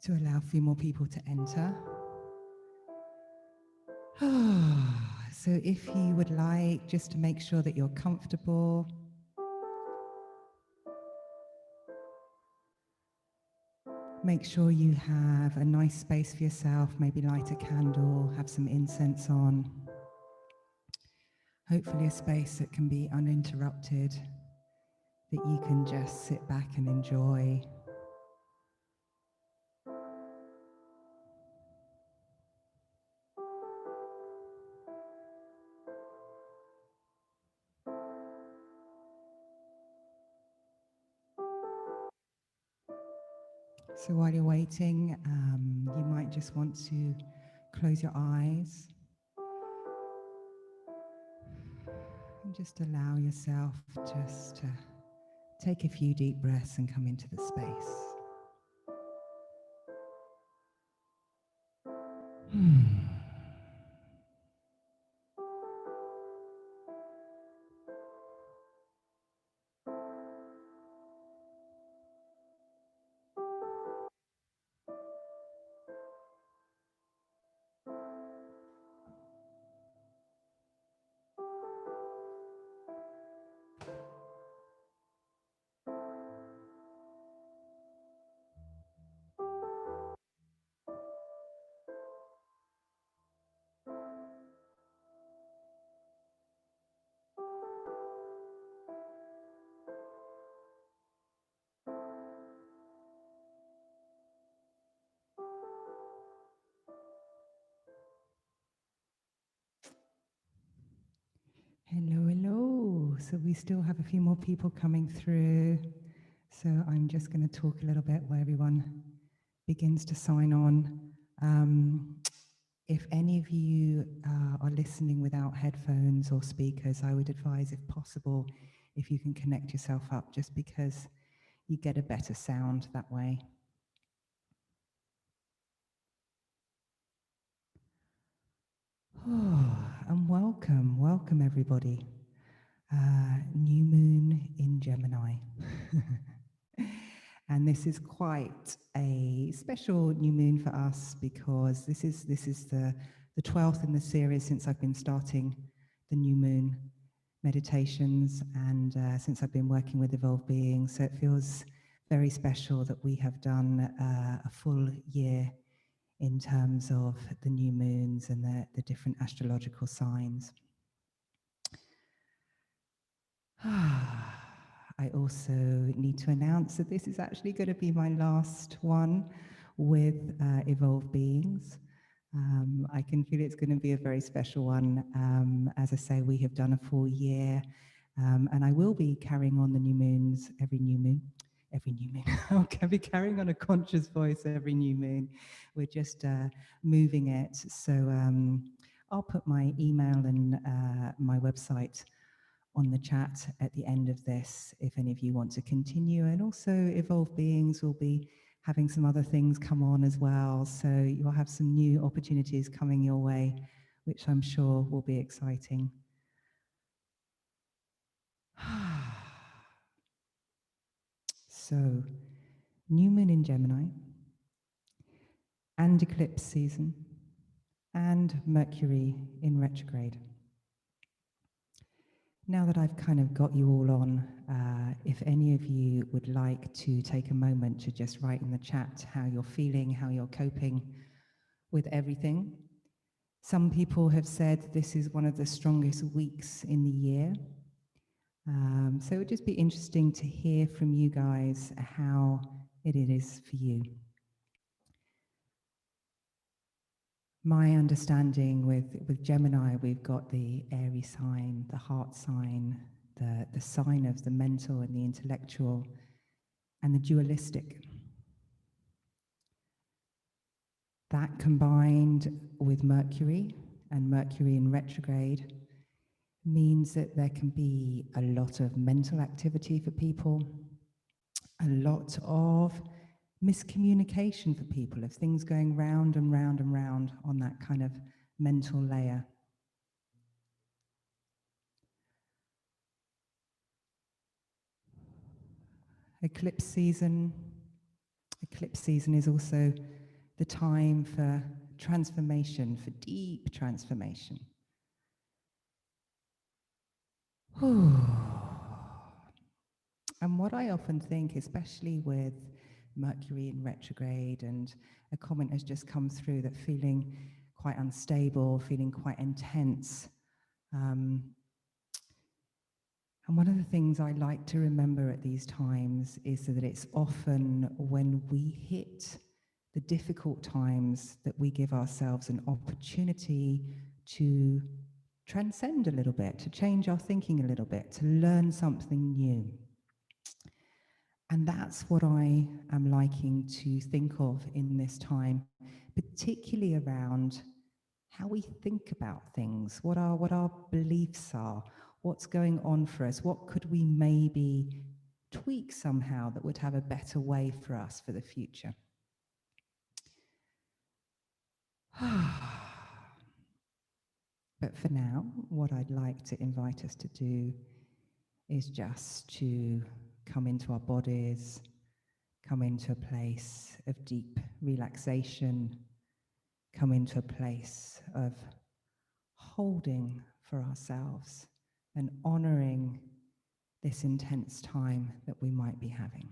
to allow a few more people to enter. So if you would like, just to make sure that you're comfortable, make sure you have a nice space for yourself, maybe light a candle, have some incense on. Hopefully a space that can be uninterrupted, that you can just sit back and enjoy. So while you're waiting, you might just want to close your eyes and just allow yourself just to take a few deep breaths and come into the space. Hello, hello. So we still have a few more people coming through. So I'm just going to talk a little bit while everyone begins to sign on. If any of you are listening without headphones or speakers, I would advise, if possible, if you can connect yourself up, just because you get a better sound that way. And welcome everybody. New moon in Gemini. And this is quite a special new moon for us, because this is the 12th in the series since I've been starting the new moon meditations, and since I've been working with evolved beings. So it feels very special that we have done a full year in terms of the new moons and the different astrological signs. I also need to announce that this is actually going to be my last one with evolved beings. I can feel it's going to be a very special one. As I say, we have done a full year, and I will be carrying on the new moons every new moon. I'll be carrying on a conscious voice every new moon. We're just moving it. So I'll put my email and my website on the chat at the end of this, if any of you want to continue. And also evolved beings will be having some other things come on as well. So you'll have some new opportunities coming your way, which I'm sure will be exciting. So, new moon in Gemini, and eclipse season, and Mercury in retrograde. Now that I've kind of got you all on, if any of you would like to take a moment to just write in the chat how you're feeling, how you're coping with everything. Some people have said this is one of the strongest weeks in the year. So it would just be interesting to hear from you guys how it is for you. My understanding with Gemini, we've got the airy sign, the heart sign, the sign of the mental and the intellectual, and the dualistic. That combined with Mercury, and Mercury in retrograde, means that there can be a lot of mental activity for people, a lot of miscommunication for people, of things going round and round and round on that kind of mental layer. Eclipse season is also the time for transformation, for deep transformation. And what I often think, especially with Mercury in retrograde, and a comment has just come through that feeling quite unstable, feeling quite intense. And one of the things I like to remember at these times is that it's often when we hit the difficult times that we give ourselves an opportunity to transcend a little bit, to change our thinking a little bit, to learn something new. And that's what I am liking to think of in this time, particularly around how we think about things, what our beliefs are, what's going on for us, what could we maybe tweak somehow that would have a better way for us for the future. But for now, what I'd like to invite us to do is just to come into our bodies, come into a place of deep relaxation, come into a place of holding for ourselves and honoring this intense time that we might be having.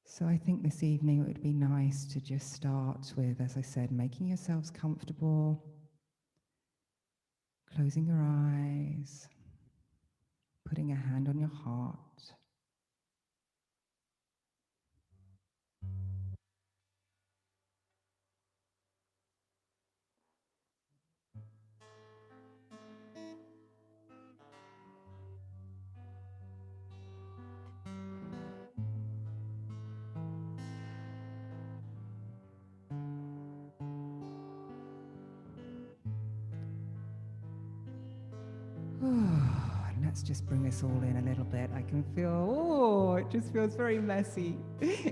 So I think this evening it would be nice to just start with, as I said, making yourselves comfortable, closing your eyes, putting a hand on your heart. Let's just bring this all in a little bit. I can feel, it just feels very messy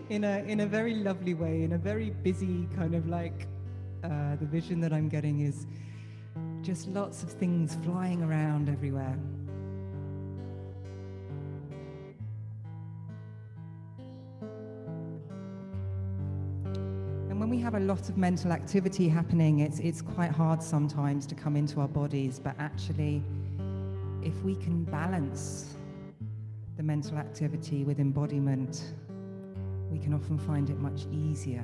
in a very lovely way, in a very busy kind of like, the vision that I'm getting is just lots of things flying around everywhere. And when we have a lot of mental activity happening, it's quite hard sometimes to come into our bodies, but actually, if we can balance the mental activity with embodiment, we can often find it much easier.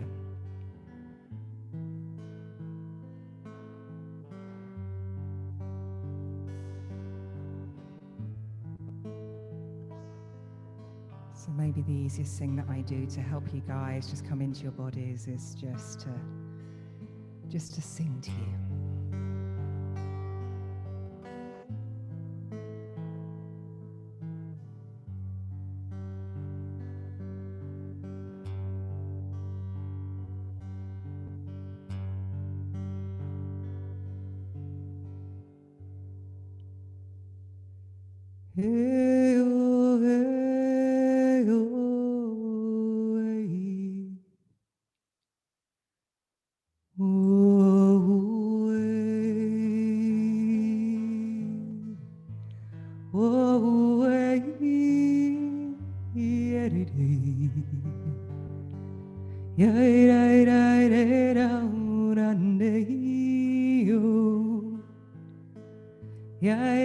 So maybe the easiest thing that I do to help you guys just come into your bodies is just to sing to you. Hey, oh, hey, oh, hey. Oh, hey. Oh, hey. Yeah, yeah, yeah, yeah, yeah, yeah, yeah,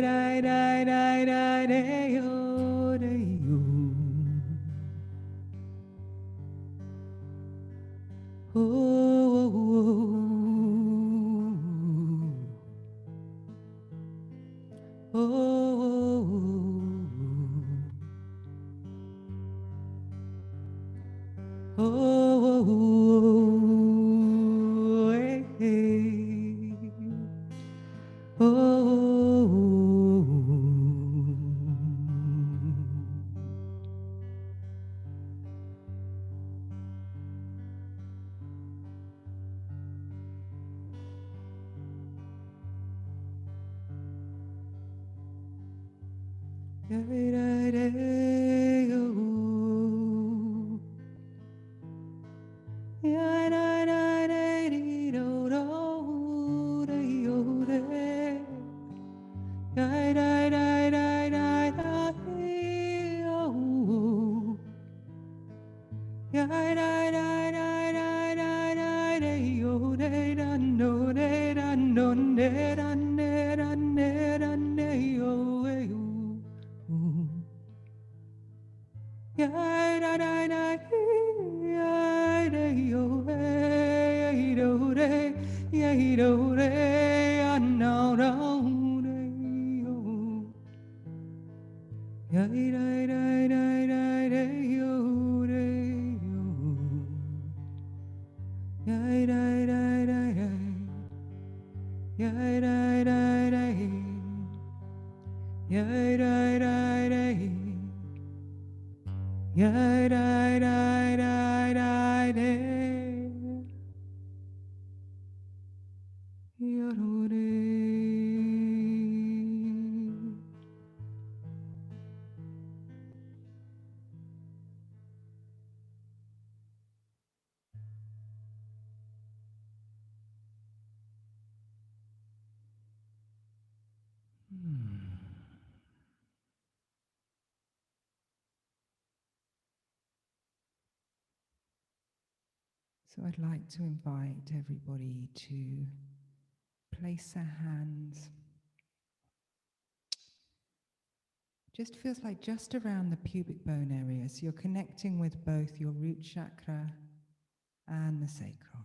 So I'd like to invite everybody to place their hands, just feels like just around the pubic bone area. So you're connecting with both your root chakra and the sacral.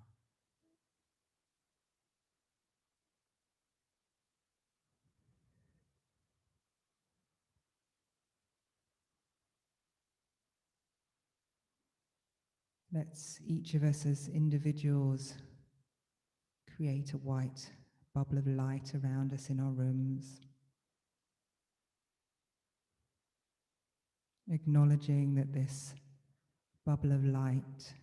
Let's each of us as individuals create a white bubble of light around us in our rooms, acknowledging that this bubble of light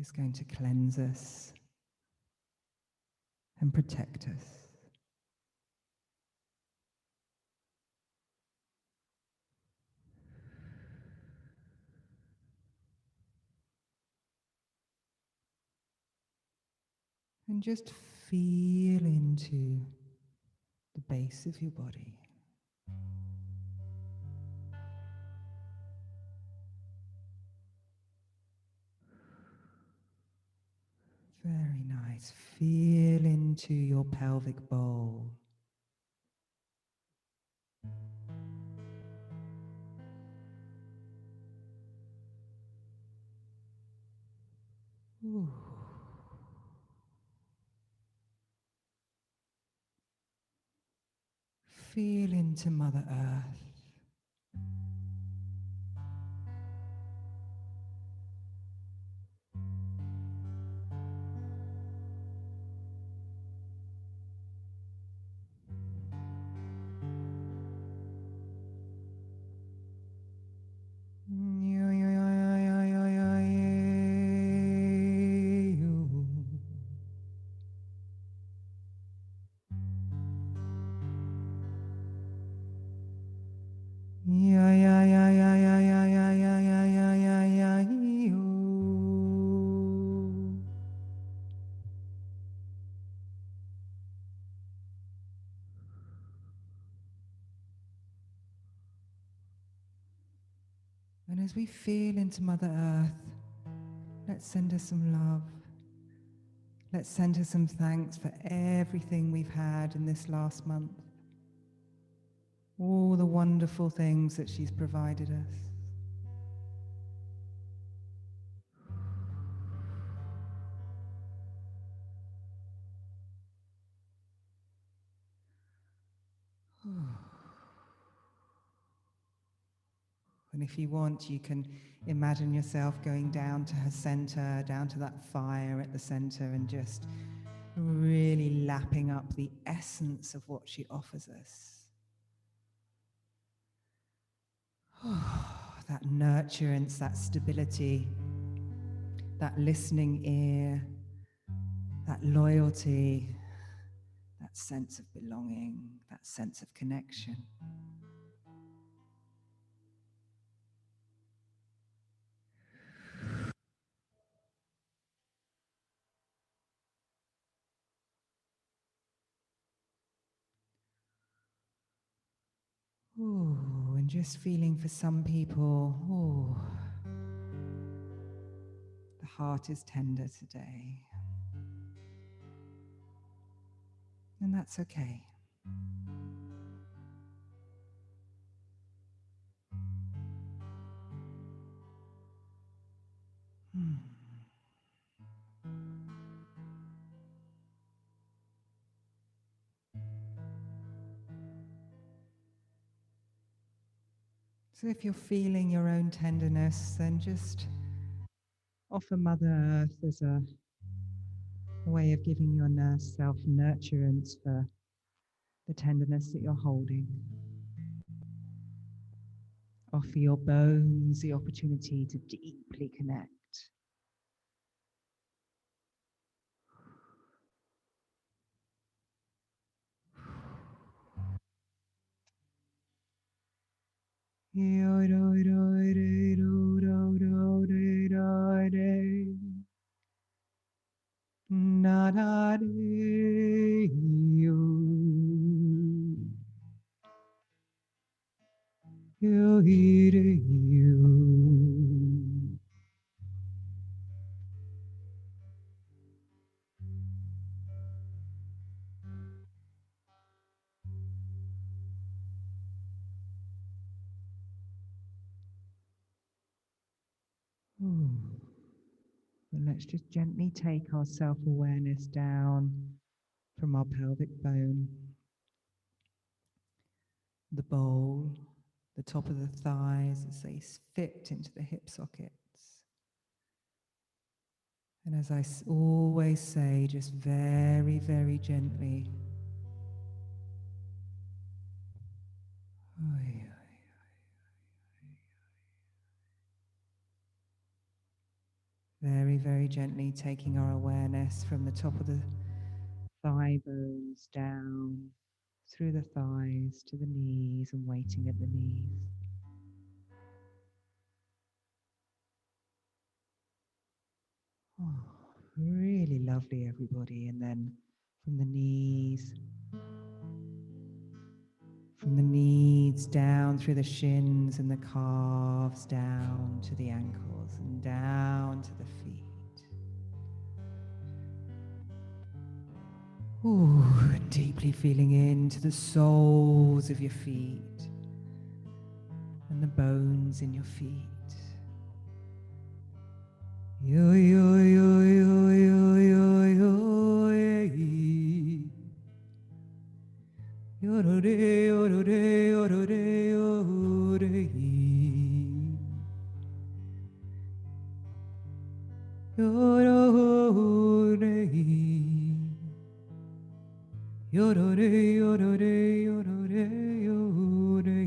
is going to cleanse us and protect us. And just feel into the base of your body. Very nice. Feel into your pelvic bowl. Ooh. Feel into Mother Earth. And as we feel into Mother Earth, let's send her some love. Let's send her some thanks for everything we've had in this last month. All the wonderful things that she's provided us. And if you want, you can imagine yourself going down to her center, down to that fire at the center, and just really lapping up the essence of what she offers us. That nurturance, that stability, that listening ear, that loyalty, that sense of belonging, that sense of connection. Ooh, and just feeling for some people, ooh, the heart is tender today. And that's okay. Hmm. So if you're feeling your own tenderness, then just offer Mother Earth as a way of giving your self nurturance for the tenderness that you're holding. Offer your bones the opportunity to deeply connect. And let's just gently take our self-awareness down from our pelvic bone, the bowl, the top of the thighs as they fit into the hip sockets. And as I always say, just very, very gently, very, very gently taking our awareness from the top of the thigh bones down through the thighs to the knees and waiting at the knees. Oh, really lovely, everybody. And then from the knees, down through the shins and the calves, down to the ankles and down to the feet. Ooh, deeply feeling into the soles of your feet and the bones in your feet. Yo, yo, yo, yo, yo, yo, yo, yeah. Yo, do, de, yo, do, de, yo, do, de, yo, de, yo, do, de, yo, do, de, yo, do, de, yo, do, de, yo, de.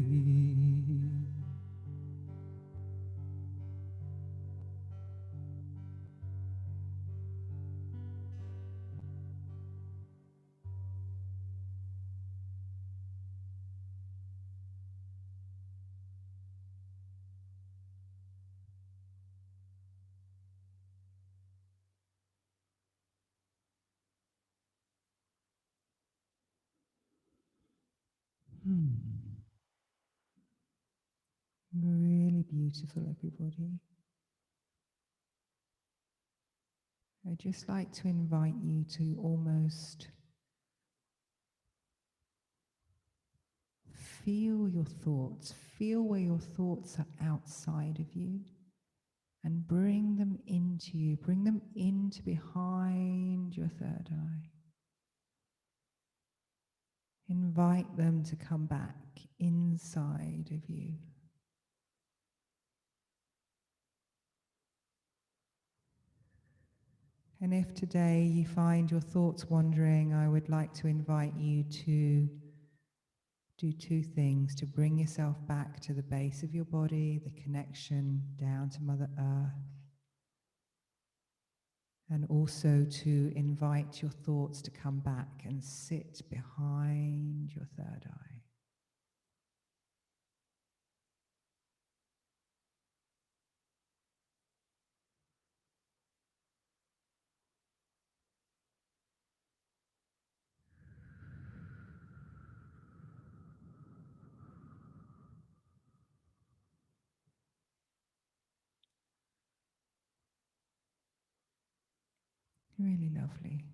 Really beautiful, everybody. I'd just like to invite you to almost feel your thoughts, feel where your thoughts are outside of you, and bring them into you, bring them into behind your third eye. Invite them to come back inside of you. And if today you find your thoughts wandering, I would like to invite you to do two things: to bring yourself back to the base of your body, the connection down to Mother Earth, and also to invite your thoughts to come back and sit behind your third eye. Really lovely.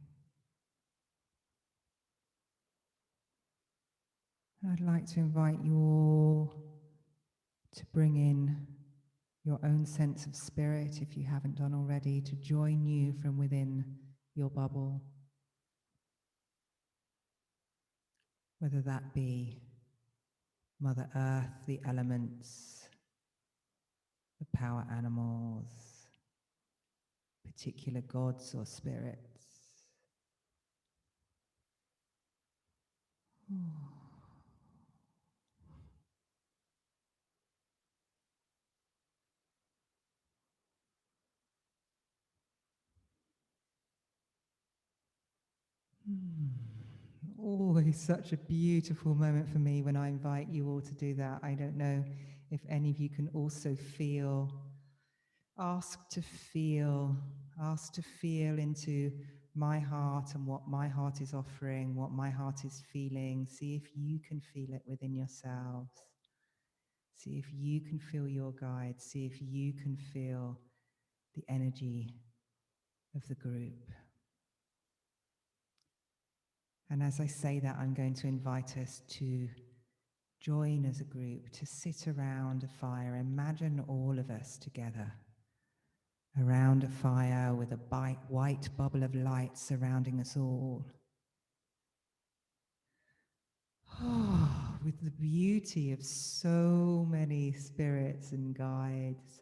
I'd like to invite you all to bring in your own sense of spirit, if you haven't done already, to join you from within your bubble, whether that be Mother Earth, the elements, the power animals, particular gods or spirits. Always such a beautiful moment for me when I invite you all to do that. I don't know if any of you can also feel, ask to feel, ask to feel into my heart and what my heart is offering, what my heart is feeling. See if you can feel it within yourselves. See if you can feel your guide. See if you can feel the energy of the group. And as I say that, I'm going to invite us to join as a group, to sit around a fire. Imagine all of us together around a fire with a white bubble of light surrounding us all. Oh, with the beauty of so many spirits and guides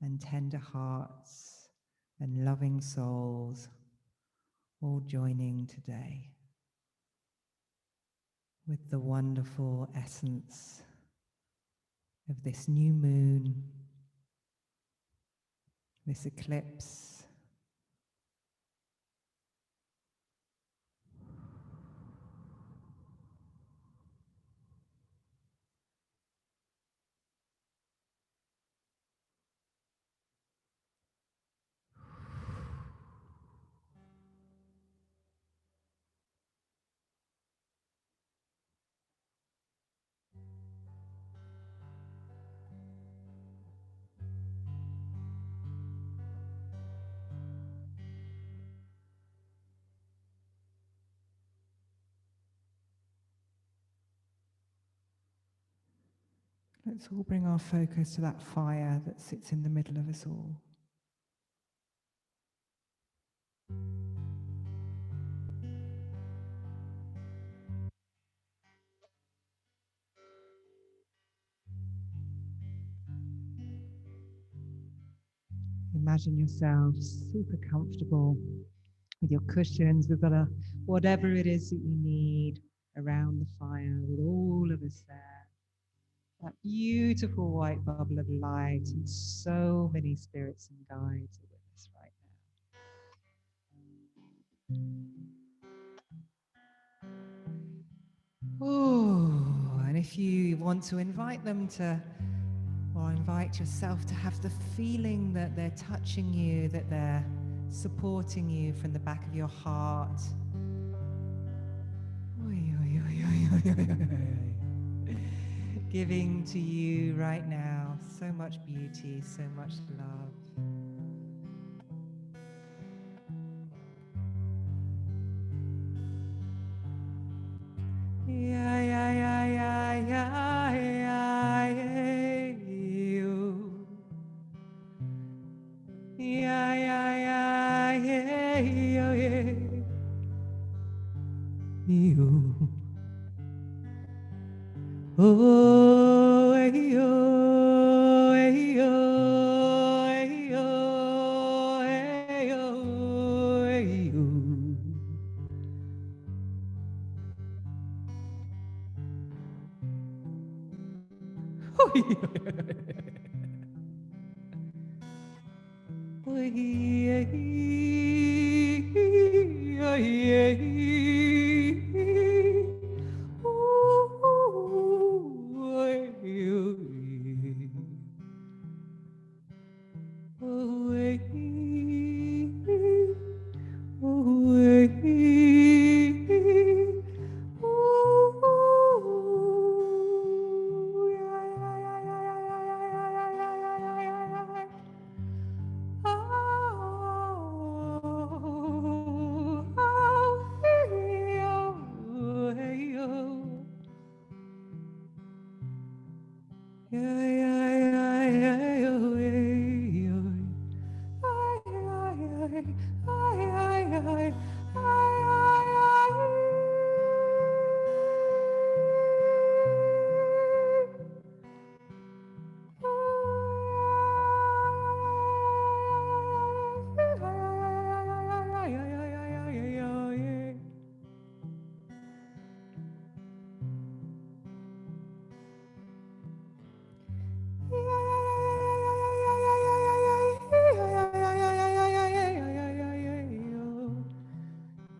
and tender hearts and loving souls all joining today with the wonderful essence of this new moon, this eclipse. Let's all bring our focus to that fire that sits in the middle of us all. Imagine yourself super comfortable with your cushions. We've got whatever it is that you need around the fire with all of us there. That beautiful white bubble of light and so many spirits and guides are with us right now. Oh, and if you want to invite them to, or invite yourself to have the feeling that they're touching you, that they're supporting you from the back of your heart. Giving to you right now so much beauty, so much love. Yeah, yeah, yeah, yeah, yeah, yeah, yeah, you. Yeah, yeah, yeah, yeah, yeah, yeah, you. Oh, hey, oh, hey, oh, hey, oh, hey, oh, hey, oh.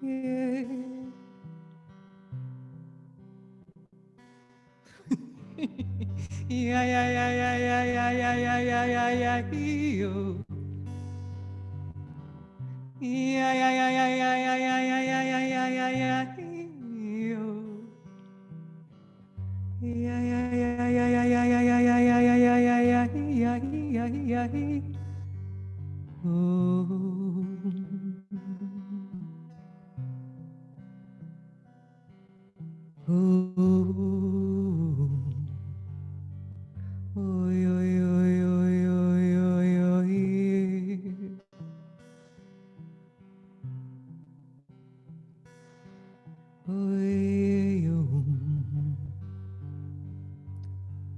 Yeah. Yeah, yeah, yeah, yeah, yeah, yeah, yeah, yeah, yeah, yeah, yeah, yo. Yeah, yeah, yeah, yeah, yeah, yeah, yeah, yeah, yeah, yeah, yeah, yeah, yeah, yo. Yeah, yeah, yeah, yeah, yeah, yeah, yeah, yeah, yeah, yeah, yeah, yeah, yeah, yeah, yeah, yeah, yeah. Oh, oh, oh, yo, yo, yo, yo, yo, yo, yeah. Oh, yo,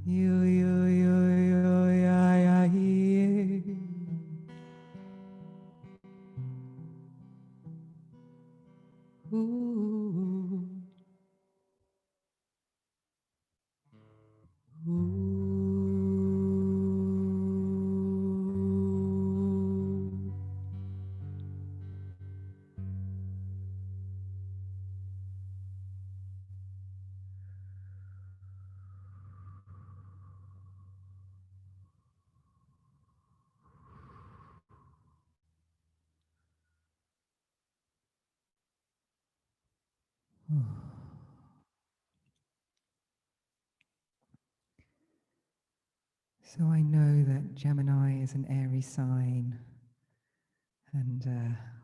yo, yo, yo, yo, yeah, yeah, yeah. Ooh, ooh. So I know that Gemini is an airy sign, and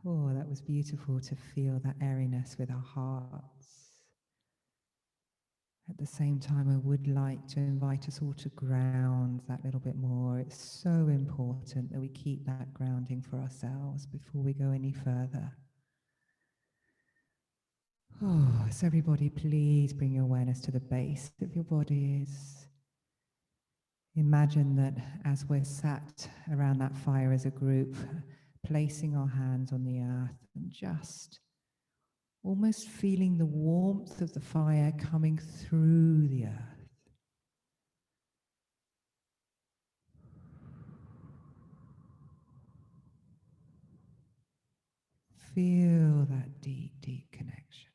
oh, that was beautiful to feel that airiness with our hearts. At the same time, I would like to invite us all to ground that little bit more. It's so important that we keep that grounding for ourselves before we go any further. Oh, so everybody, please bring your awareness to the base of your bodies. Imagine that as we're sat around that fire as a group, placing our hands on the earth and just almost feeling the warmth of the fire coming through the earth. Feel that deep, deep connection.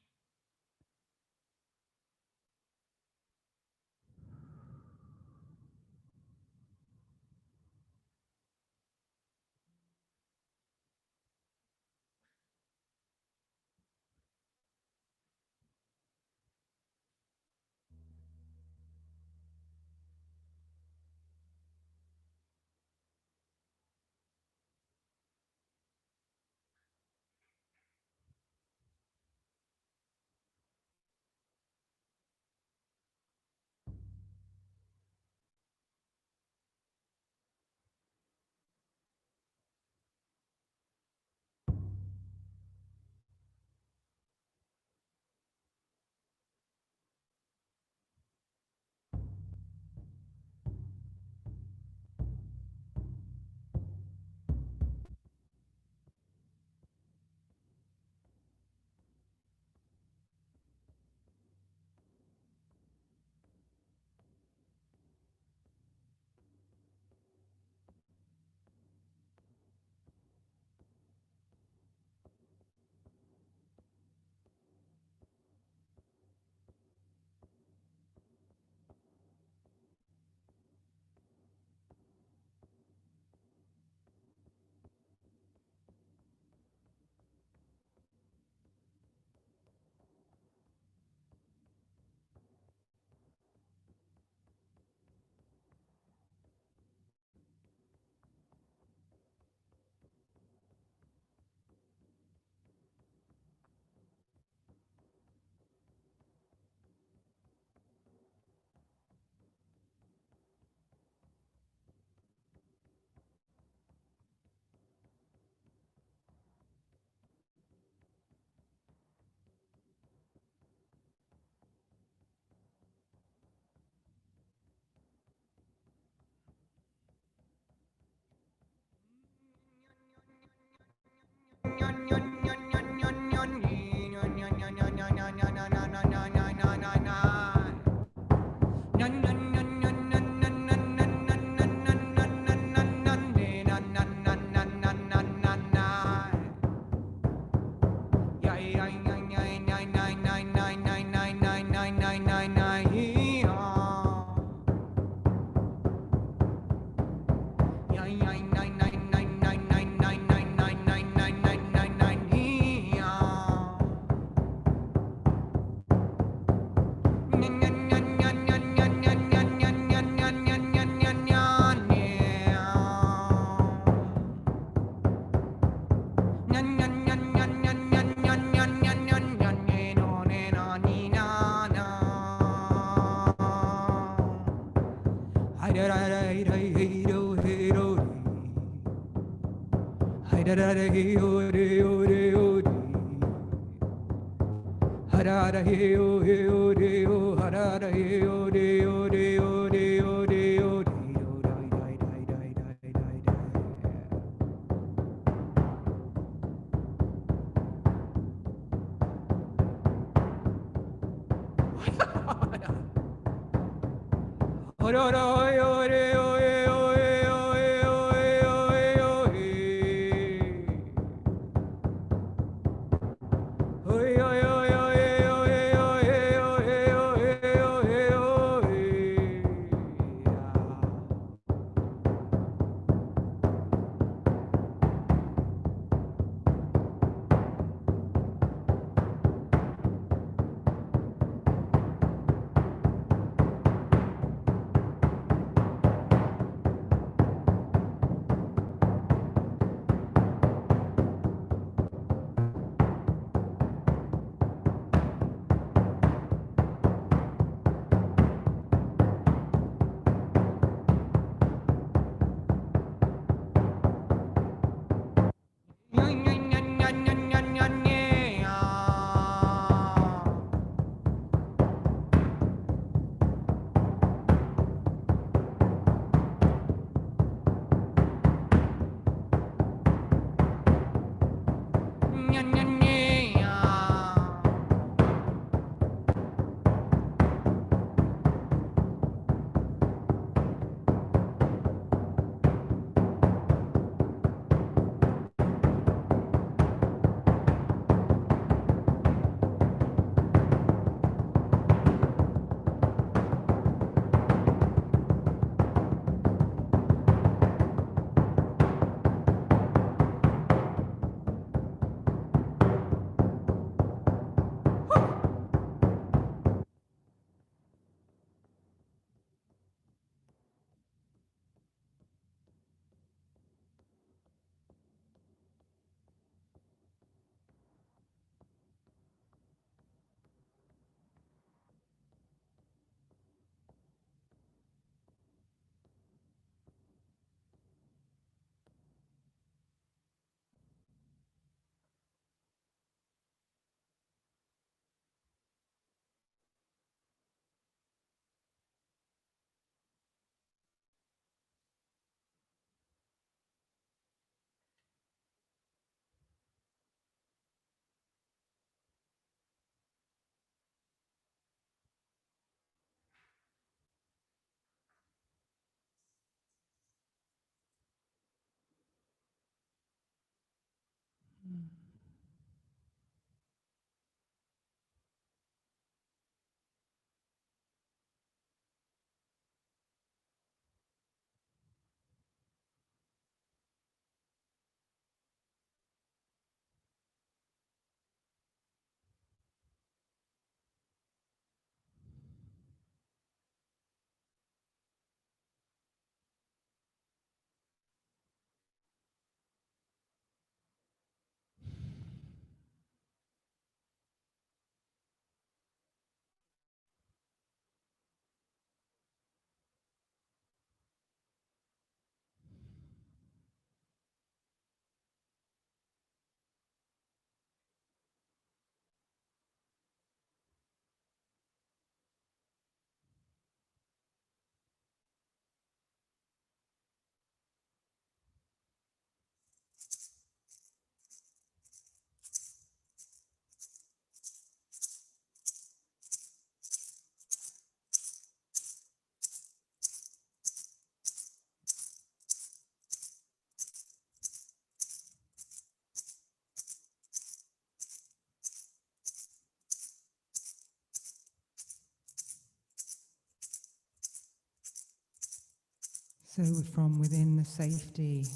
So from within the safety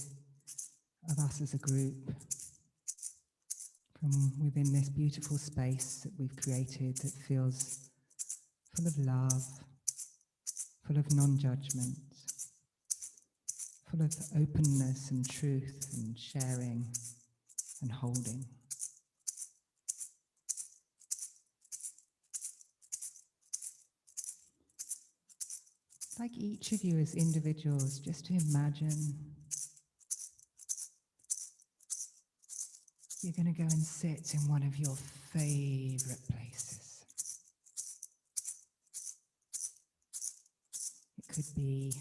of us as a group, from within this beautiful space that we've created that feels full of love, full of non-judgment, full of openness and truth and sharing and holding. Like each of you as individuals, just to imagine you're going to go and sit in one of your favorite places. It could be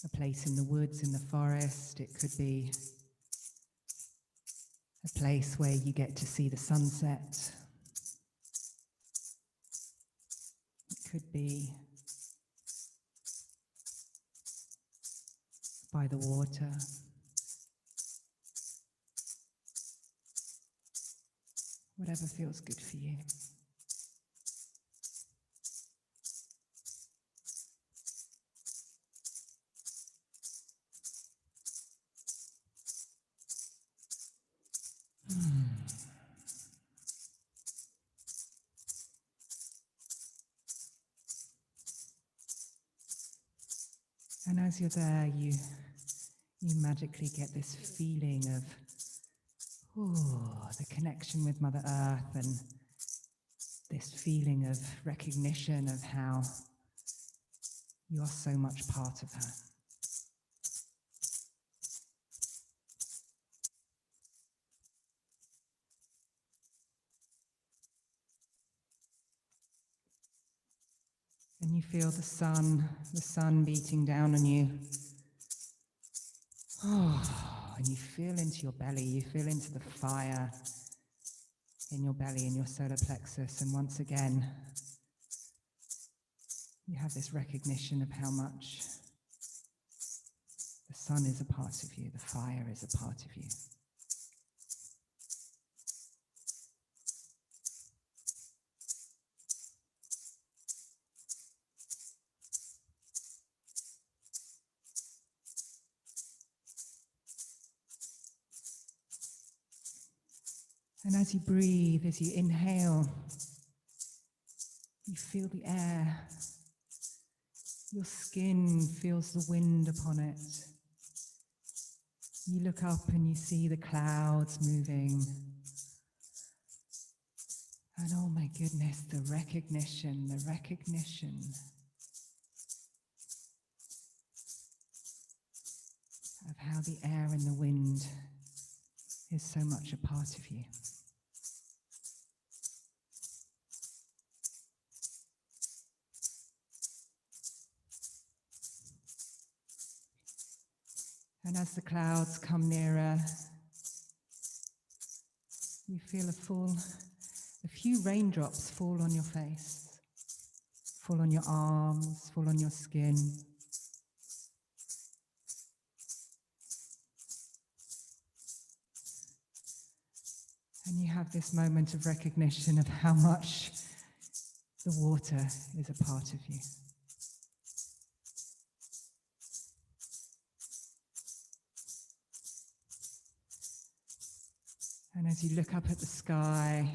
a place in the woods, in the forest. It could be a place where you get to see the sunset. It could be by the water. Whatever feels good for you. And as you're there, you magically get this feeling of the connection with Mother Earth, and this feeling of recognition of how you are so much part of her. And you feel the sun beating down on you. And you feel into your belly, you feel into the fire in your belly, in your solar plexus, and once again, you have this recognition of how much the sun is a part of you, the fire is a part of you. And as you breathe, as you inhale, you feel the air. Your skin feels the wind upon it. You look up and you see the clouds moving. And oh my goodness, the recognition of how the air and the wind is so much a part of you. And as the clouds come nearer, you feel a few raindrops fall on your face, fall on your arms, fall on your skin. And you have this moment of recognition of how much the water is a part of you. And as you look up at the sky,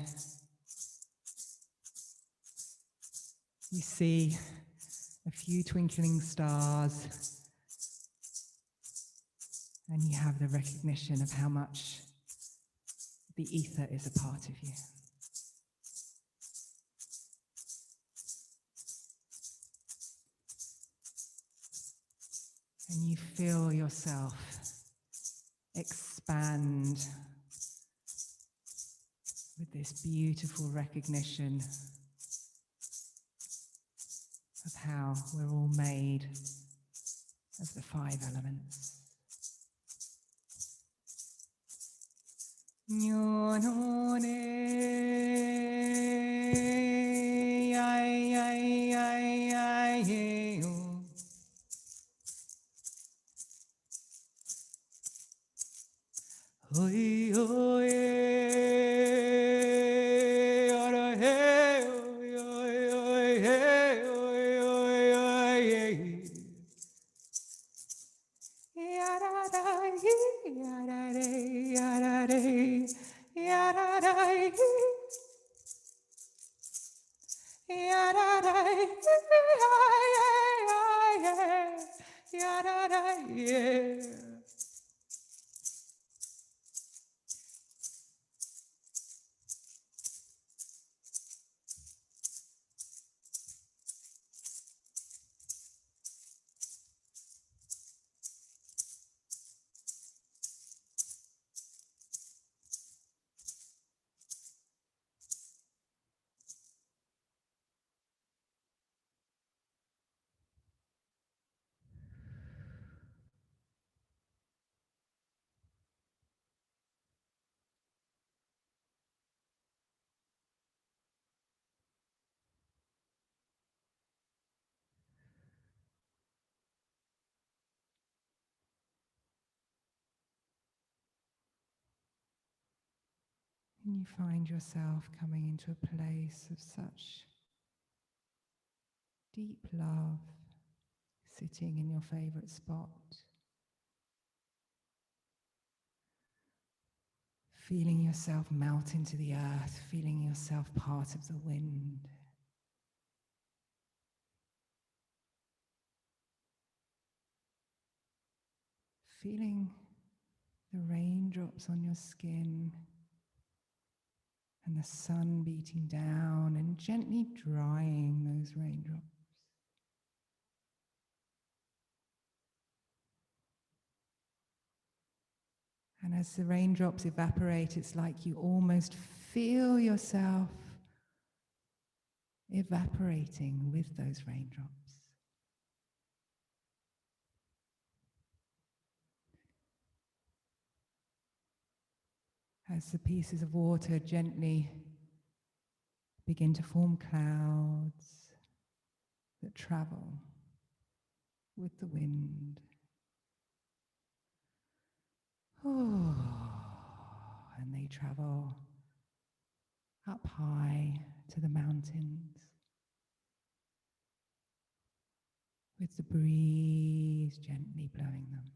you see a few twinkling stars, and you have the recognition of how much the ether is a part of you. And you feel yourself expand with this beautiful recognition of how we're all made of the 5 elements. And you find yourself coming into a place of such deep love, sitting in your favorite spot, feeling yourself melt into the earth, feeling yourself part of the wind. Feeling the raindrops on your skin and the sun beating down and gently drying those raindrops. And as the raindrops evaporate, it's like you almost feel yourself evaporating with those raindrops. As the pieces of water gently begin to form clouds that travel with the wind. Oh, and they travel up high to the mountains with the breeze gently blowing them.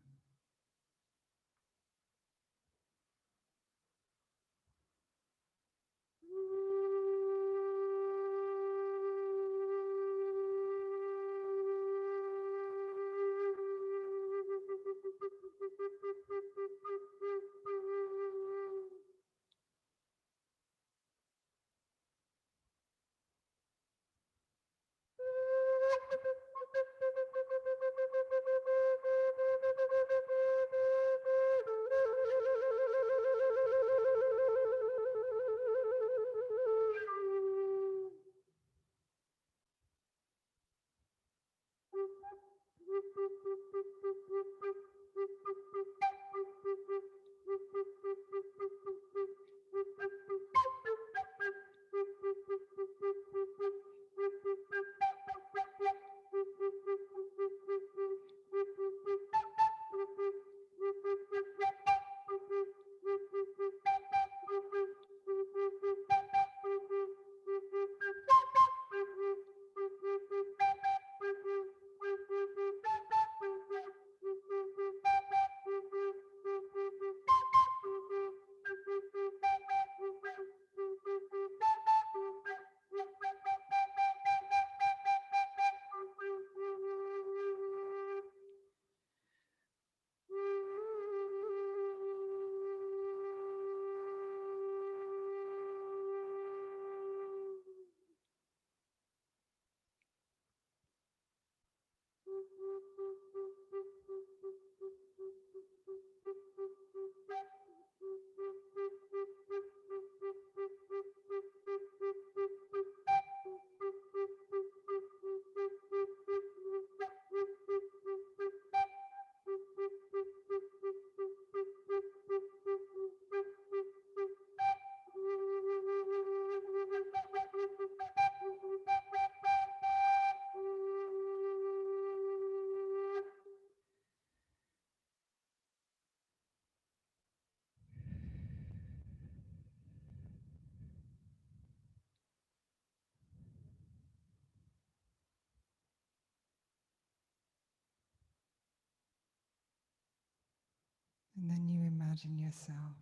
And then you imagine yourself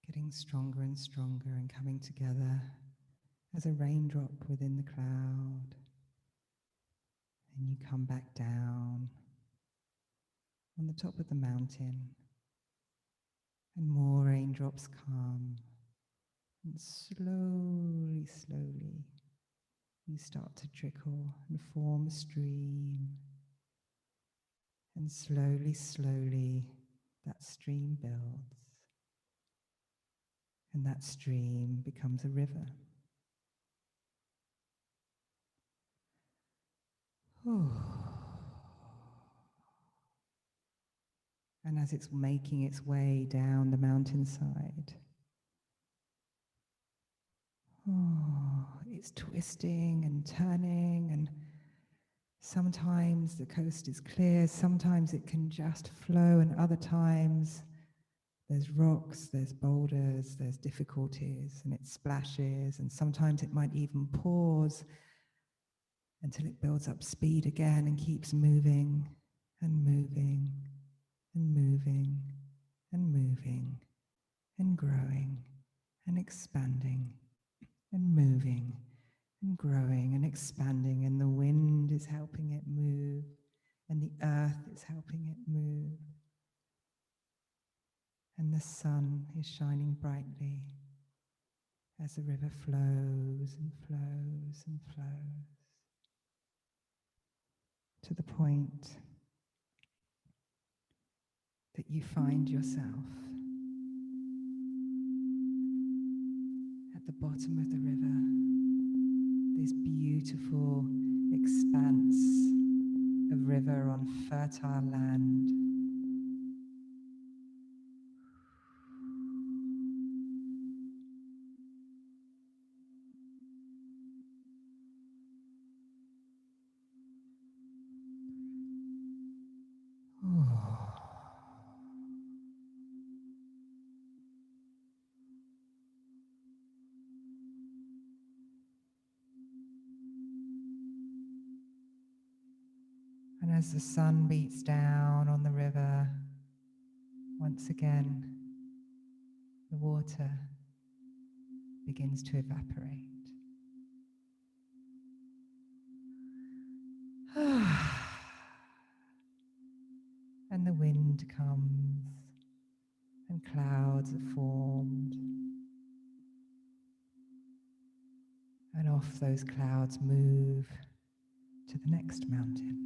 getting stronger and stronger and coming together as a raindrop within the cloud. And you come back down on the top of the mountain, and more raindrops come, and slowly, slowly you start to trickle and form a stream. And slowly, slowly, that stream builds. And that stream becomes a river. And as it's making its way down the mountainside, it's twisting and turning, and sometimes the coast is clear, sometimes it can just flow, and other times There's rocks, there's boulders, there's difficulties, and it splashes, and sometimes it might even pause until it builds up speed again and keeps moving and moving and moving and moving and growing and expanding and moving and growing and expanding, and the wind is helping it move and the earth is helping it move, and the sun is shining brightly as the river flows and flows and flows to the point that you find yourself at the bottom of the river, this beautiful expanse of river on fertile land. And as the sun beats down on the river, once again, the water begins to evaporate. And the wind comes and clouds are formed. And off those clouds move to the next mountain.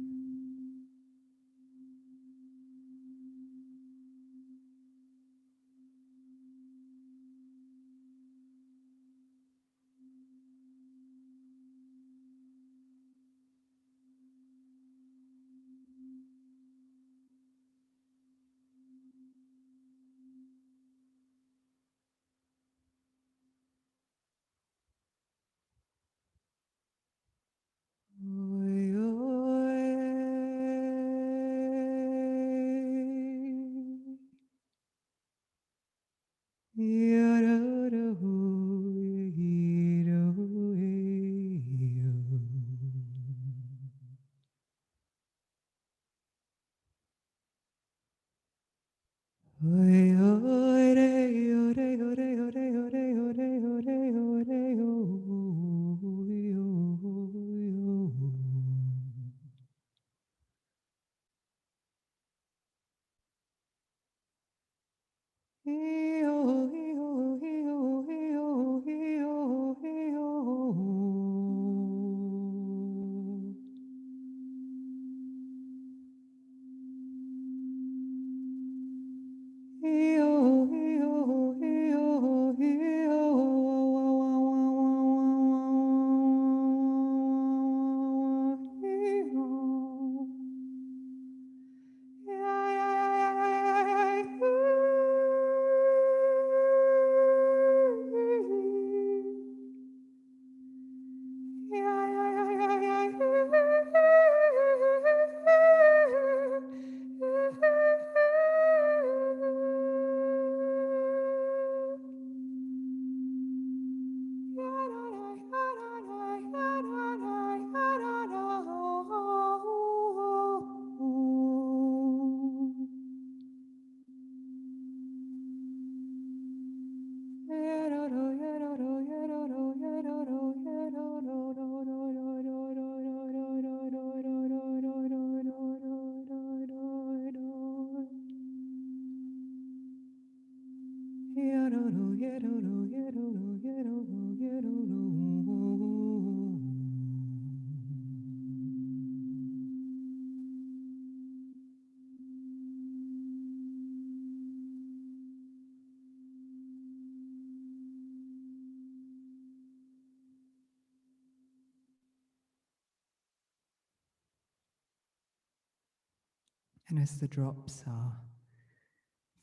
And as the drops are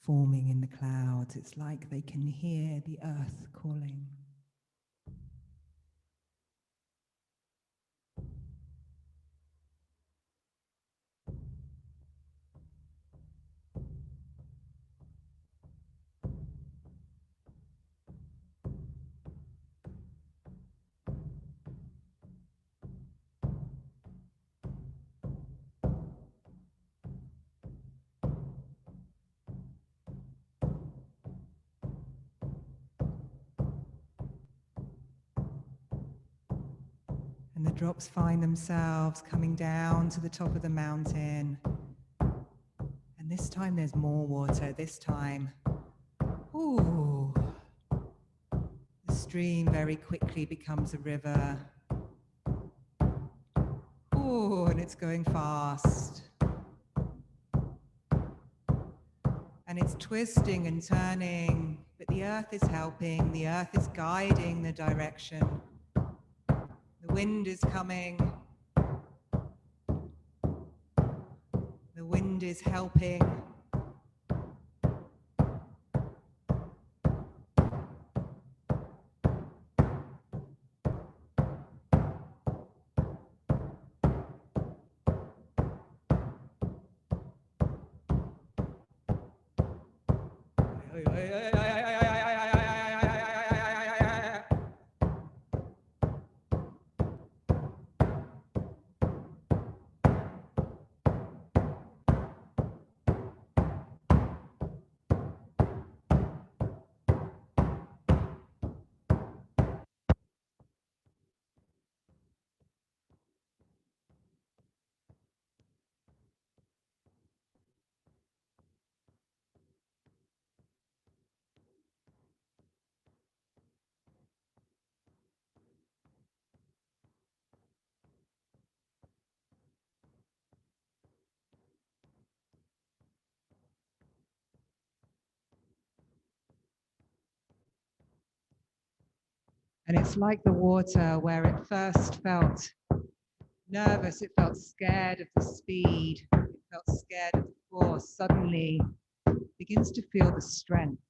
forming in the clouds, it's like they can hear the earth calling. drops find themselves coming down to the top of the mountain. And this time there's more water. This time, ooh, the stream very quickly becomes a river. Ooh, and it's going fast. And it's twisting and turning, but the earth is helping, the earth is guiding the direction. The wind is coming. The wind is helping. And it's like the water where it first felt nervous, it felt scared of the speed, it felt scared of the force, suddenly begins to feel the strength,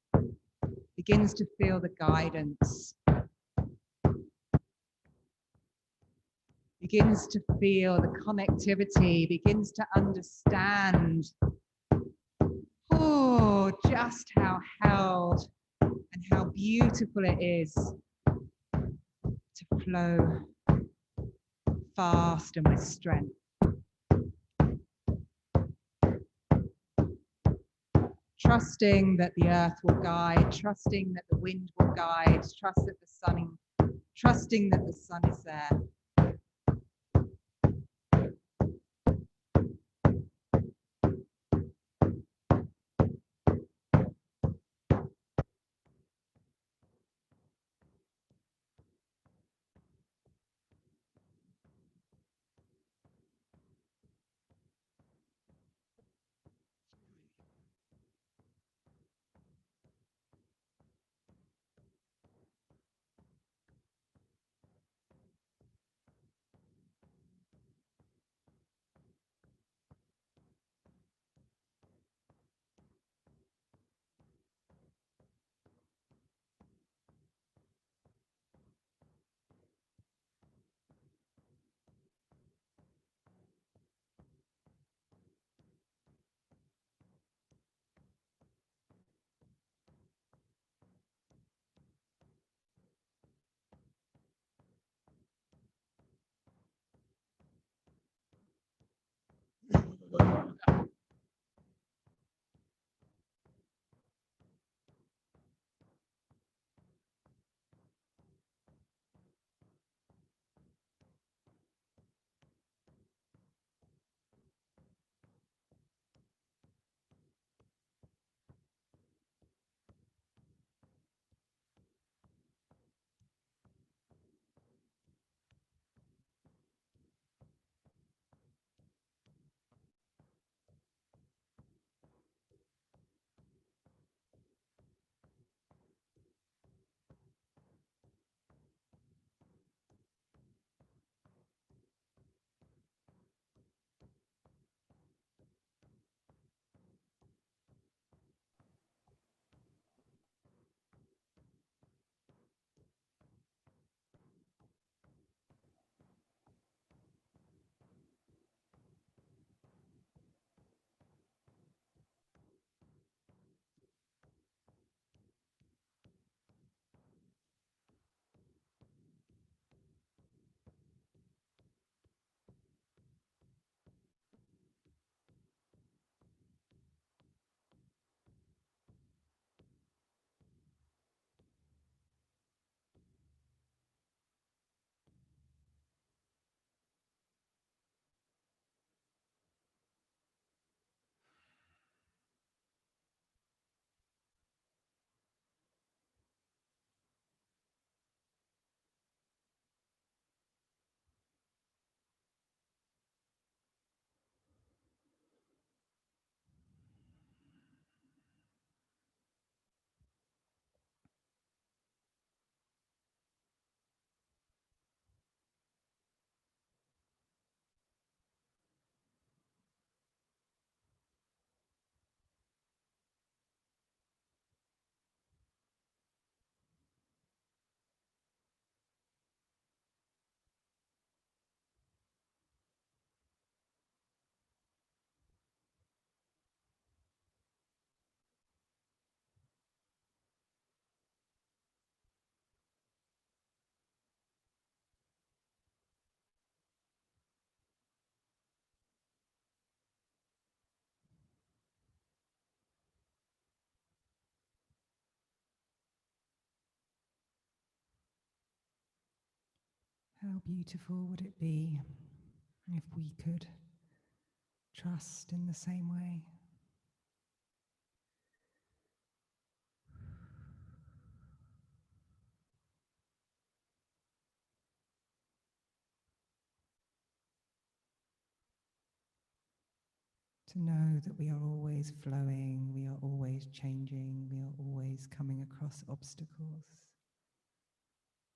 begins to feel the guidance, begins to feel the connectivity, begins to understand, oh, just how held and how beautiful it is to flow fast and with strength. Trusting that the earth will guide, trusting that the wind will guide, trusting that the sun is there. How beautiful would it be if we could trust in the same way? To know that we are always flowing, we are always changing, we are always coming across obstacles.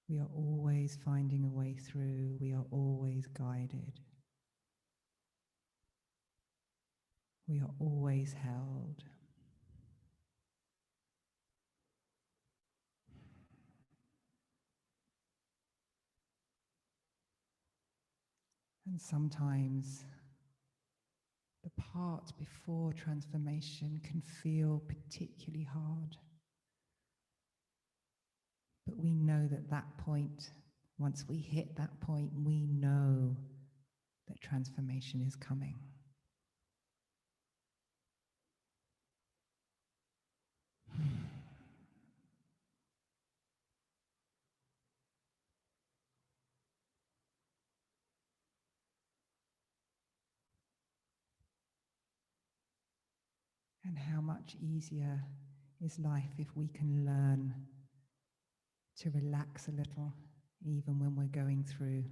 We are always finding a way through, we are always guided. We are always held. And sometimes the part before transformation can feel particularly hard. But we know that that point, once we hit that point, we know that transformation is coming. And how much easier is life if we can learn to relax a little, even when we're going through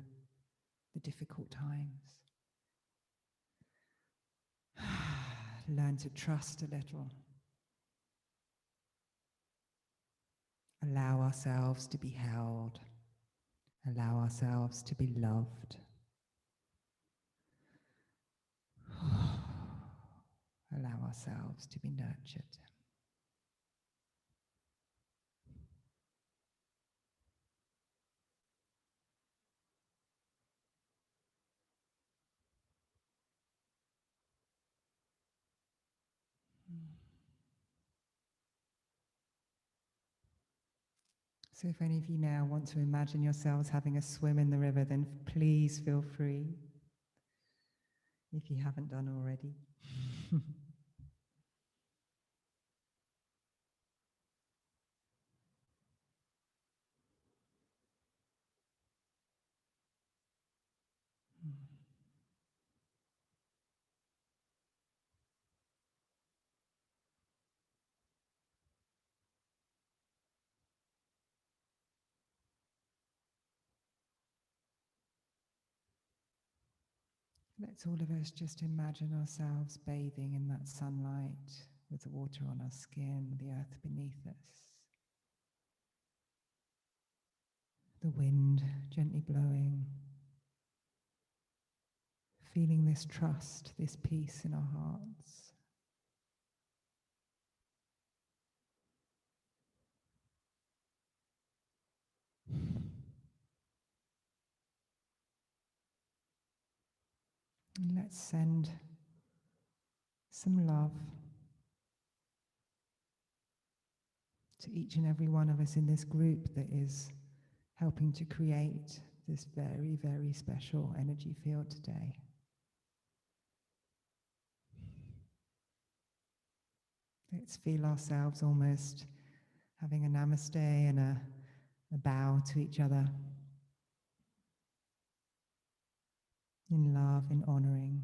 the difficult times. Learn to trust a little. Allow ourselves to be held. Allow ourselves to be loved. Allow ourselves to be nurtured. So if any of you now want to imagine yourselves having a swim in the river, then please feel free, if you haven't done already. Let's all of us just imagine ourselves bathing in that sunlight with the water on our skin, the earth beneath us, the wind gently blowing, feeling this trust, this peace in our hearts. And let's send some love to each and every one of us in this group that is helping to create this very, very special energy field today. Let's feel ourselves almost having a namaste and a bow to each other in love, in honoring.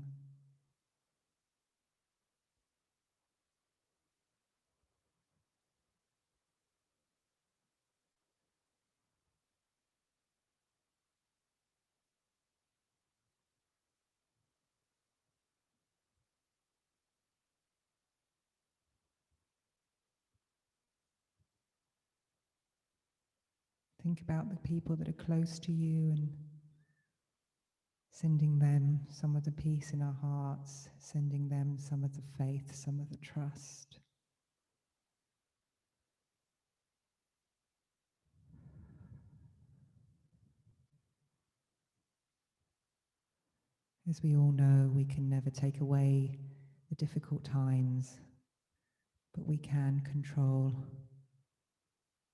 Think about the people that are close to you and sending them some of the peace in our hearts, sending them some of the faith, some of the trust. As we all know, we can never take away the difficult times, but we can control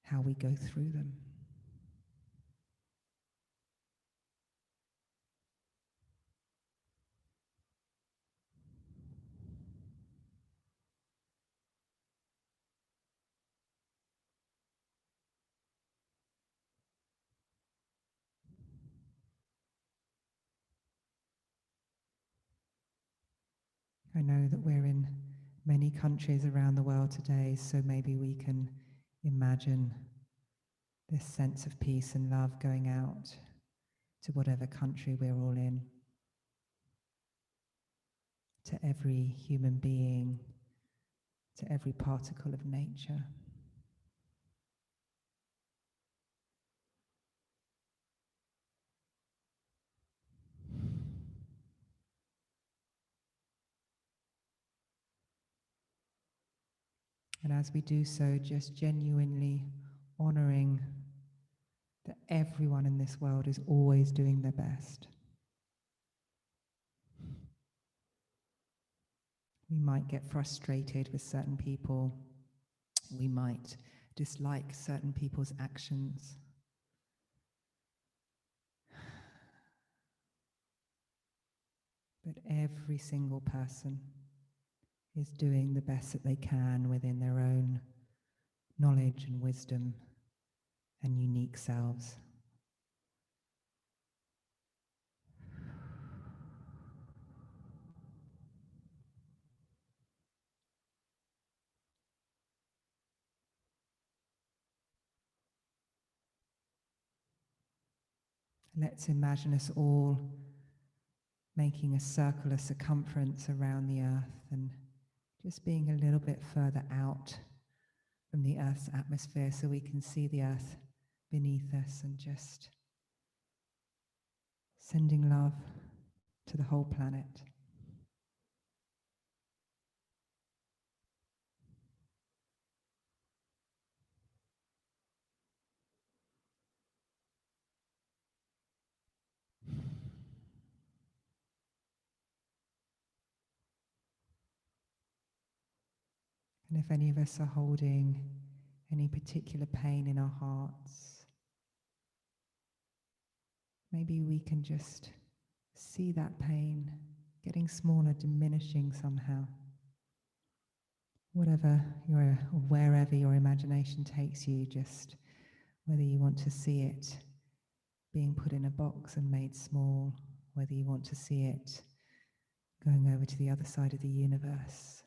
how we go through them. I know that we're in many countries around the world today, so maybe we can imagine this sense of peace and love going out to whatever country we're all in, to every human being, to every particle of nature. And as we do so, just genuinely honoring that everyone in this world is always doing their best. We might get frustrated with certain people. We might dislike certain people's actions. But every single person is doing the best that they can within their own knowledge and wisdom and unique selves. Let's imagine us all making a circular circumference around the earth and just being a little bit further out from the earth's atmosphere so we can see the earth beneath us, and just sending love to the whole planet. And if any of us are holding any particular pain in our hearts, maybe we can just see that pain getting smaller, diminishing somehow. Whatever your, or wherever your imagination takes you, just whether you want to see it being put in a box and made small, whether you want to see it going over to the other side of the universe.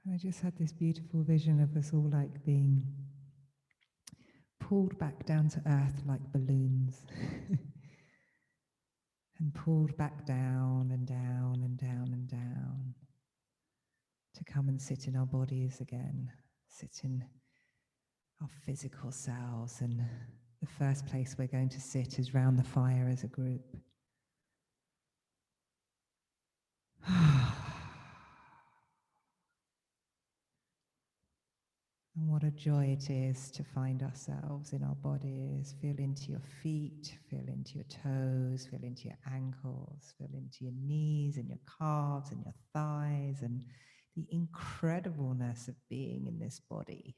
And I just had this beautiful vision of us all like being pulled back down to earth like balloons and pulled back down and down and down and down to come and sit in our bodies again, sit in our physical selves. And the first place we're going to sit is round the fire as a group. And what a joy it is to find ourselves in our bodies. Feel into your feet, feel into your toes, feel into your ankles, feel into your knees and your calves and your thighs, and the incredibleness of being in this body.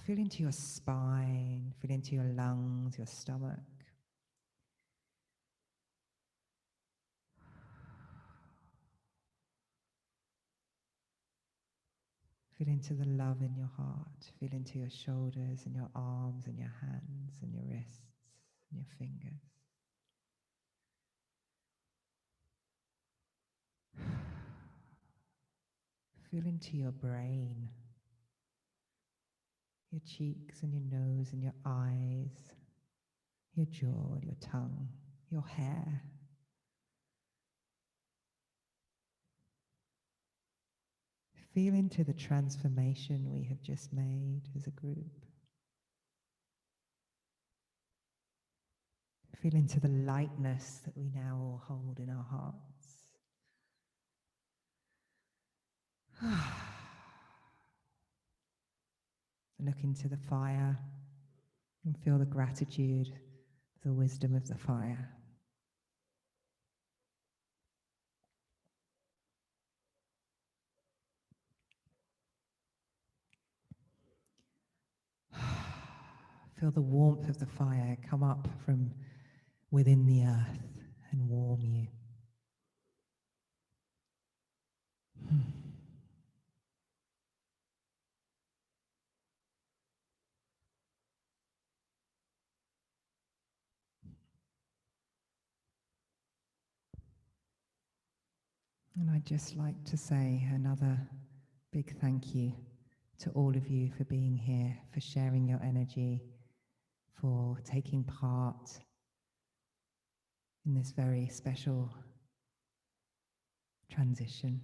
Feel into your spine, feel into your lungs, your stomach. Feel into the love in your heart. Feel into your shoulders and your arms and your hands and your wrists and your fingers. Feel into your brain, your cheeks and your nose and your eyes, your jaw, your tongue, your hair. Feel into the transformation we have just made as a group. Feel into the lightness that we now all hold in our hearts. Look into the fire and feel the gratitude, the wisdom of the fire. Feel the warmth of the fire come up from within the earth and warm you. And I'd just like to say another big thank you to all of you for being here, for sharing your energy, for taking part in this very special transition.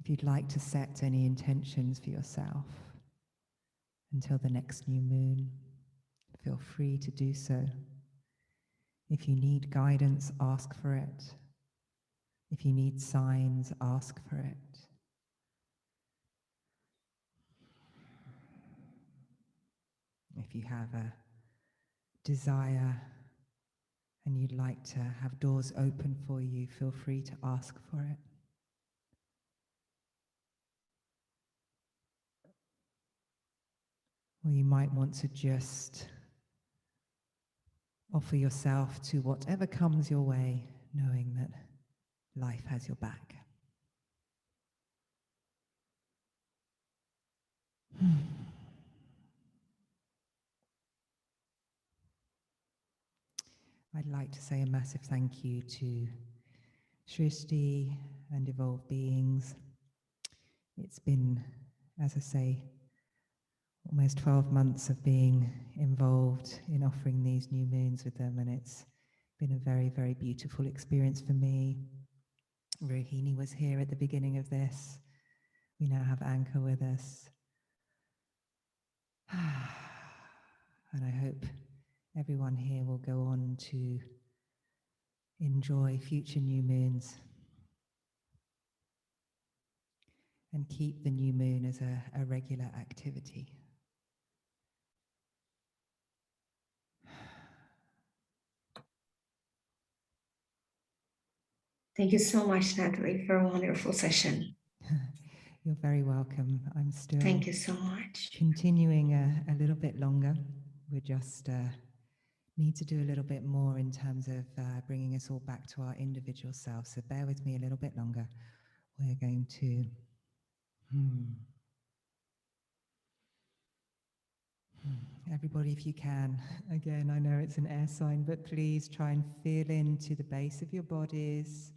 If you'd like to set any intentions for yourself until the next new moon, feel free to do so. If you need guidance, ask for it. If you need signs, ask for it. If you have a desire and you'd like to have doors open for you, feel free to ask for it. Or you might want to just offer yourself to whatever comes your way, knowing that life has your back. I'd like to say a massive thank you to Shrishti and Evolved Beings. It's been, as I say, almost 12 months of being involved in offering these new moons with them, and it's been a very, very beautiful experience for me. Rohini was here at the beginning of this. We now have Anchor with us. And I hope everyone here will go on to enjoy future new moons and keep the new moon as a regular activity. Thank you so much, Natalie, for a wonderful session. You're very welcome. I'm still Thank you so much. continuing a little bit longer. We just need to do a little bit more in terms of bringing us all back to our individual selves. So bear with me a little bit longer. We're going to... Everybody, if you can, again, I know it's an air sign, but please try and feel into the base of your bodies.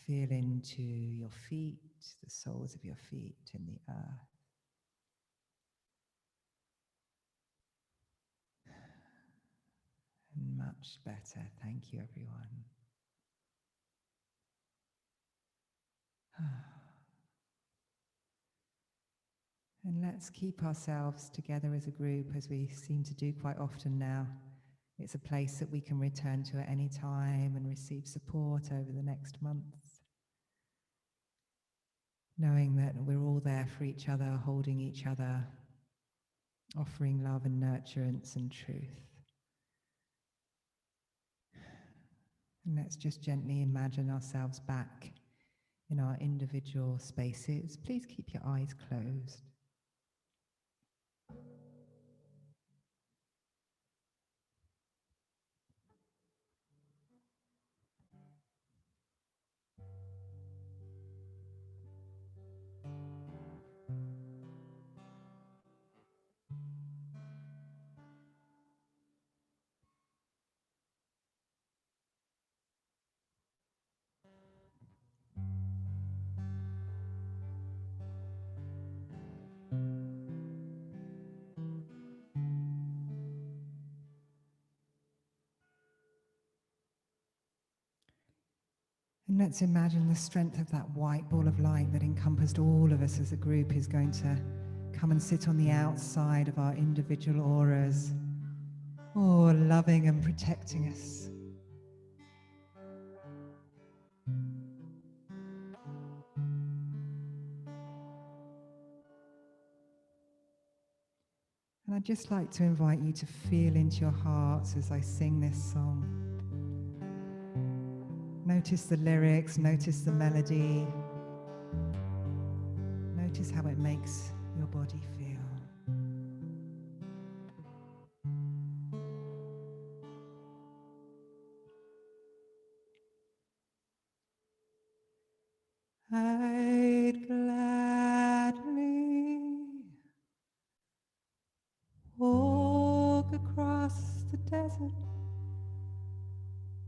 Feel into your feet, the soles of your feet in the earth. Much better. Thank you, everyone. And let's keep ourselves together as a group, as we seem to do quite often now. It's a place that we can return to at any time and receive support over the next months. Knowing that we're all there for each other, holding each other, offering love and nurturance and truth. And let's just gently imagine ourselves back in our individual spaces. Please keep your eyes closed. And let's imagine the strength of that white ball of light that encompassed all of us as a group is going to come and sit on the outside of our individual auras, loving and protecting us. And I'd just like to invite you to feel into your hearts as I sing this song. Notice the lyrics, notice the melody. Notice how it makes your body feel. I'd gladly walk across the desert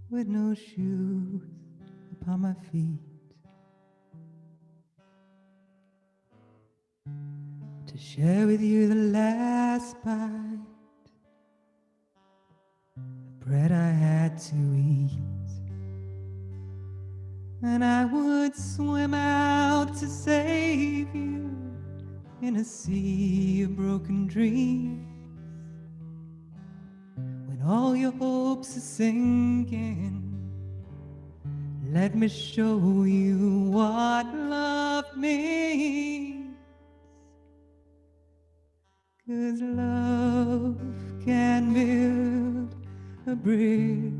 with no shoes upon my feet, to share with you the last bite of bread I had to eat. And I would swim out to save you in a sea of broken dreams. When all your hopes are sinking, let me show you what love means. 'Cause love can build a bridge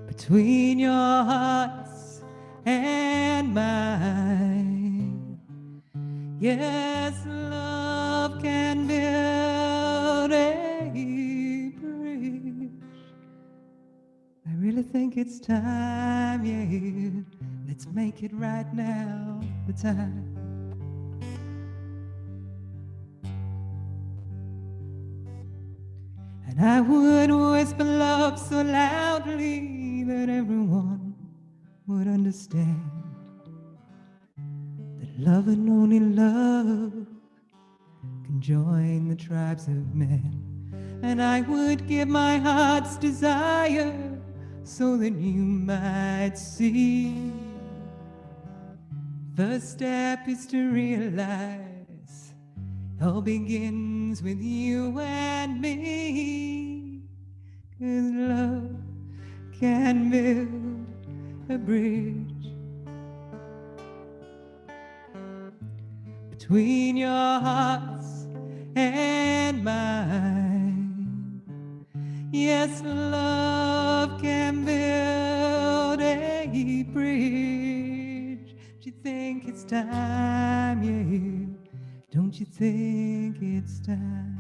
between your hearts and mine. Yes, love can build a bridge. I really think it's time, yeah. Let's make it right now, the time. And I would whisper love so loudly that everyone would understand that love and only love can join the tribes of men. And I would give my heart's desire so that you might see. First step is to realize all begins with you and me. 'Cause love can build a bridge between your hearts and mine. Yes, love can build a bridge. Do you think it's time, yeah? Don't you think it's time?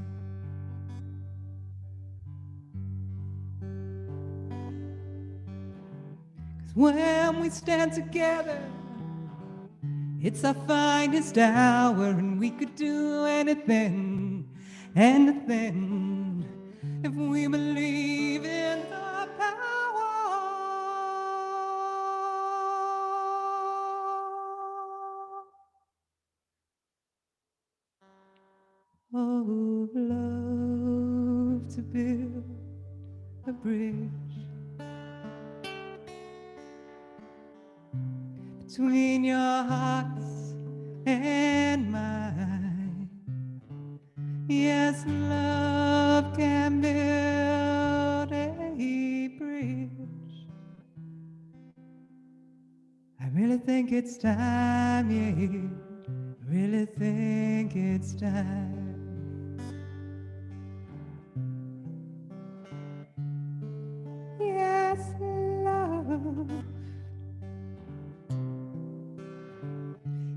'Cause when we stand together, it's our finest hour, and we could do anything, anything, if we believe in the power of love to build a bridge between your hearts and mine. Yes, love can build a bridge. I really think it's time, yeah. Really think it's time. Yes, love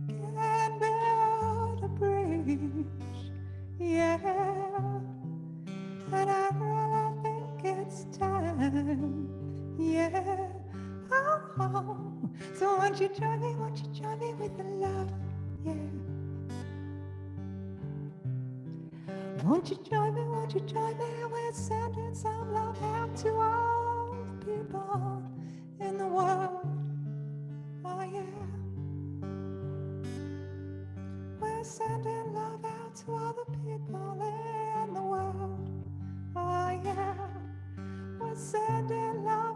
can build a bridge, yeah. And I really think it's time, yeah. Oh, so won't you join me with the love, yeah. Won't you join me, we're sending some love out to all the people in the world, oh yeah. We're sending love out to all the people in the world, oh yeah. We're sending love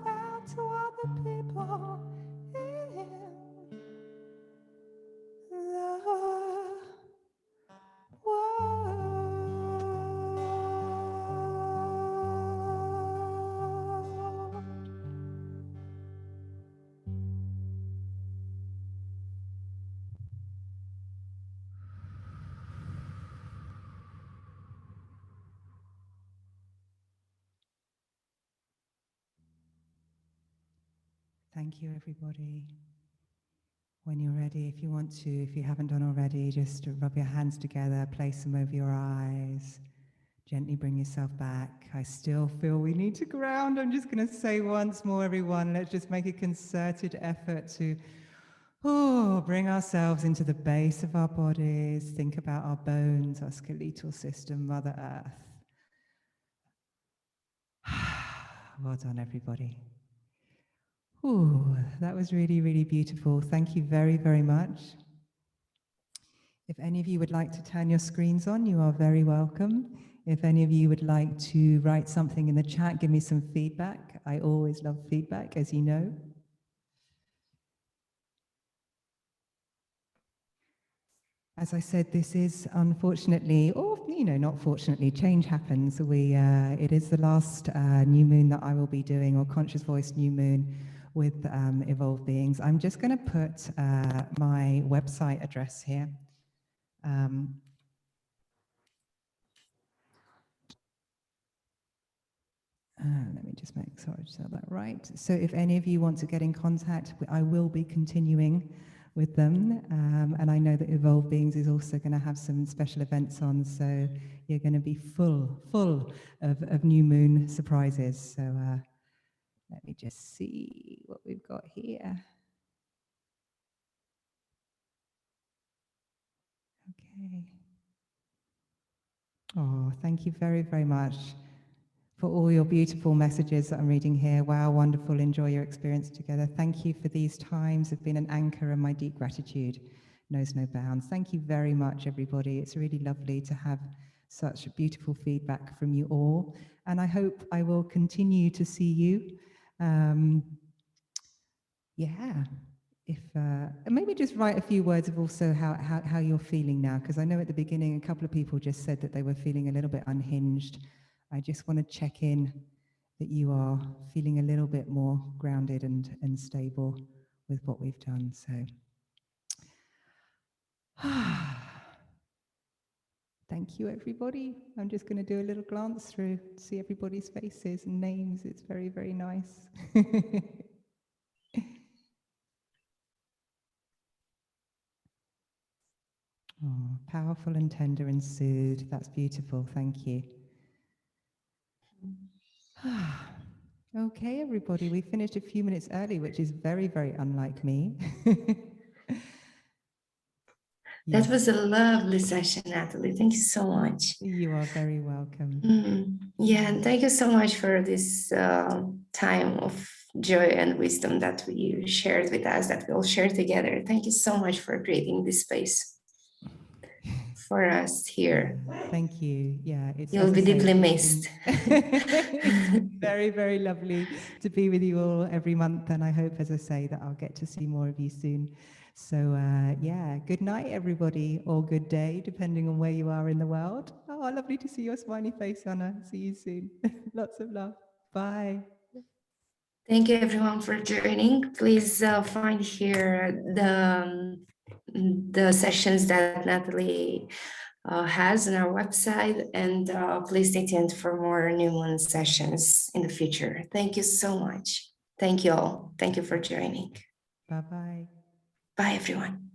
Thank you, everybody. When you're ready, if you want to, if you haven't done already, just rub your hands together, place them over your eyes, gently bring yourself back. I still feel we need to ground. I'm just going to say once more, everyone, let's just make a concerted effort to bring ourselves into the base of our bodies. Think about our bones, our skeletal system, Mother Earth. Well done, everybody. Ooh, that was really, really beautiful. Thank you very, very much. If any of you would like to turn your screens on, you are very welcome. If any of you would like to write something in the chat, give me some feedback. I always love feedback, as you know. As I said, this is unfortunately, or not fortunately, change happens. It is the last new moon that I will be doing, or conscious voice new moon with evolved beings. I'm just going to put my website address here. Let me just make sure I said that right. So if any of you want to get in contact, I will be continuing with them. And I know that Evolved Beings is also going to have some special events on. So you're going to be full of new moon surprises. So let me just see what we've got here. Okay. Oh, thank you very, very much for all your beautiful messages that I'm reading here. Wow, wonderful. Enjoy your experience together. Thank you for these times. Have been an anchor, and my deep gratitude knows no bounds. Thank you very much, everybody. It's really lovely to have such beautiful feedback from you all. And I hope I will continue to see you. Yeah. If maybe just write a few words of also how you're feeling now, because I know at the beginning a couple of people just said that they were feeling a little bit unhinged. I just want to check in that you are feeling a little bit more grounded and stable with what we've done. So thank you, everybody. I'm just going to do a little glance through, see everybody's faces and names. It's very, very nice. Oh, powerful and tender and soothed. That's beautiful. Thank you. Okay, everybody, we finished a few minutes early, which is very, very unlike me. That was a lovely session, Natalie. Thank you so much. You are very welcome. Yeah, and thank you so much for this time of joy and wisdom that you shared with us, that we'll share together. Thank you so much for creating this space for us here. Thank you. Yeah, You'll be deeply missed. It's very, very lovely to be with you all every month, and I hope, as I say, that I'll get to see more of you soon. So yeah, good night, everybody, or good day, depending on where you are in the world. Oh, lovely to see your smiley face, Anna. See you soon. Lots of love. Bye. Thank you, everyone, for joining. Please find here the sessions that Natalie has on our website, and please stay tuned for more new moon sessions in the future. Thank you so much. Thank you all. Thank you for joining. Bye-bye. Bye, everyone.